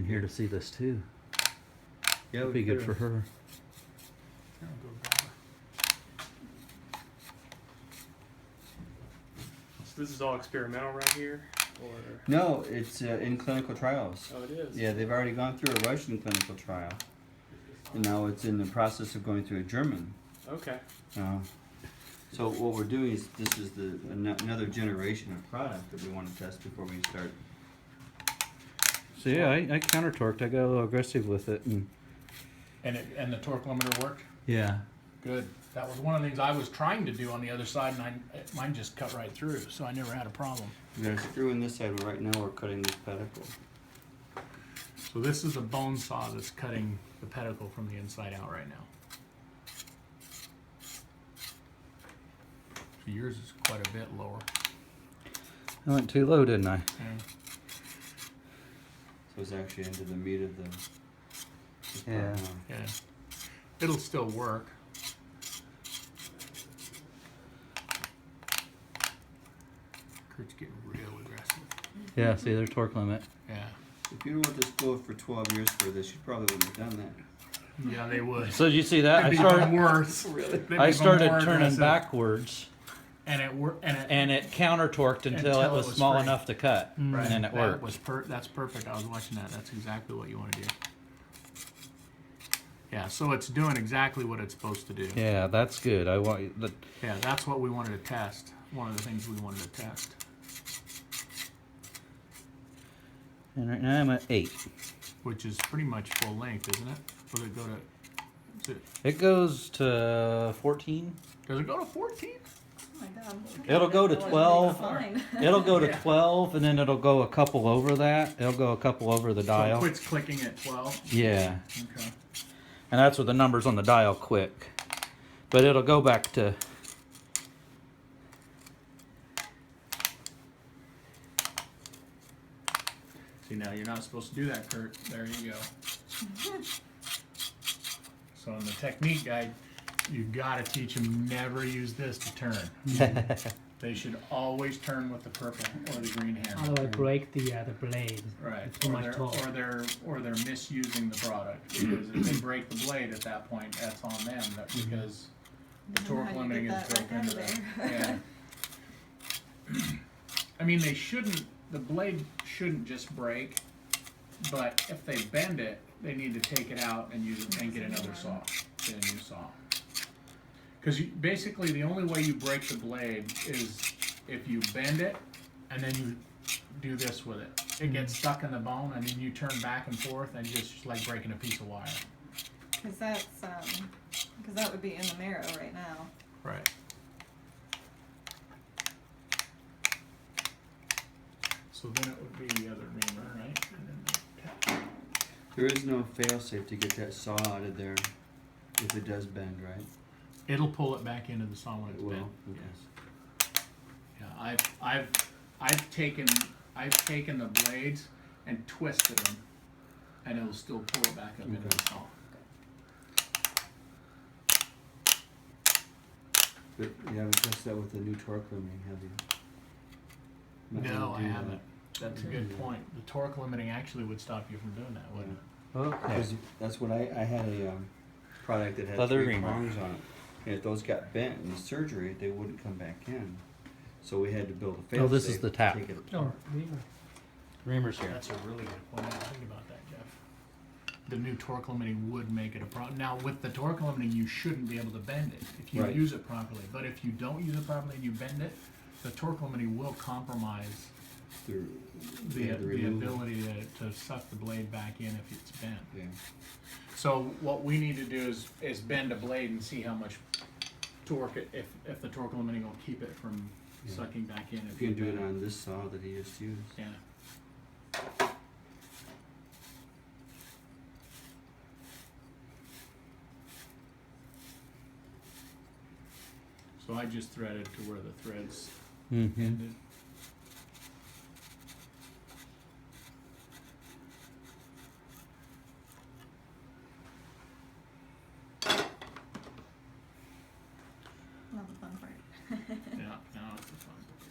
here to see this too. Yeah, It'd be good for her. I'll go grab it. So this is all experimental right here, or? No, it's in clinical trials. Oh, it is. Yeah, they've already gone through a Russian clinical trial, and now it's in the process of going through a German. Okay. So what we're doing is this is another generation of product that we want to test before we start. So yeah, I counter torqued. I got a little aggressive with it, and And the torque limiter worked? yeah. Good. That was one of the things I was trying to do on the other side, and mine just cut right through, so I never had a problem. We're gonna screw in this side. Right now we're cutting this pedicle. So this is a bone saw that's cutting the pedicle from the inside out right now. So yours is quite a bit lower. I went too low, didn't I? Yeah. So it's actually into the meat of the. Yeah. Yeah. It'll still work. Kurt's getting real aggressive. Yeah. See, their torque limit. Yeah. If you don't want this glove for 12 years for this, you probably wouldn't have done that. Yeah, they would. So did you see that? It'd be even worse. Really? I started turning backwards, and it worked. and it counter torqued until it was small free. enough to cut, Right. and then it That worked. was that's perfect. I was watching that. That's exactly what you want to do. Yeah, so it's doing exactly what it's supposed to do. Yeah, that's good. I want the. Yeah, that's what we wanted to test. One of the things we wanted to test. And right now I'm at 8. Which is pretty much full length, isn't it? Will it go to? It goes to 14. Does it go to 14? Oh my God. It'll go to That was 12. fine. It'll go to Yeah. 12, and then it'll go a couple over that. It'll go a couple over the So it dial. quits clicking at 12. Yeah, Okay. and that's where the numbers on the dial quick. But it'll go back to. See, now you're not supposed to do that, Kurt. There you go. So in the technique guide, you've got to teach them never use this to turn. They should always turn with the purple or the green handle. Otherwise, break the blade. Right. It's too Or much they're, torque. or they're misusing the product, because if they break the blade at that point, that's on them. That because the I don't know torque how you limiting get is that built back into out of that. Yeah. I mean, they shouldn't. The blade shouldn't just break, but if they bend it, they need to take it out and use it and get another saw, get a new saw. Because basically the only way you break the blade is if you bend it and then you do this with it. It gets stuck in the bone, and then you turn back and forth, and just like breaking a piece of wire. Because that would be in the marrow right now. Right. So then it would be the other reamer, right? And then There is no fail-safe to get that saw out of there if it does bend, right? it'll pull it back into the saw when it's It will. bent. Okay. Yeah, I've taken the blades and twisted them, and it'll still pull it back up into the saw. But you haven't tested that with the new torque limiting, have you? Might No, wanna I do haven't. that. That's a good point. The torque limiting actually would stop you from doing that, wouldn't it? Okay. Because that's what I had a product that had Leather 3 reamer. prongs on it. And if those got bent in the surgery, they wouldn't come back in. So we had to build a fail-safe. Oh, this is the tap. to take it Oh, apart. Reamer's here. That's a really good point. I didn't think about that, Jeff. The new torque limiting would make it a problem. Now, with the torque limiting, you shouldn't be able to bend it if you Right. use it properly. But if you don't use it properly and you bend it, the torque limiting will compromise the removal. ability to suck the blade back in if it's bent. Yeah. So what we need to do is bend a blade and see how much torque if the torque limiting will keep it from Yeah. sucking back in. If you can do it on this saw that he just used. Yeah. So I just threaded to where the threads Mm-hmm. ended. Not the fun part. Yeah, now it's the fun part.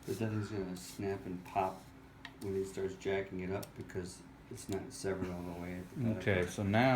But that thing's gonna snap and pop when he starts jacking it up because it's not severed all the way at the back. Okay, so now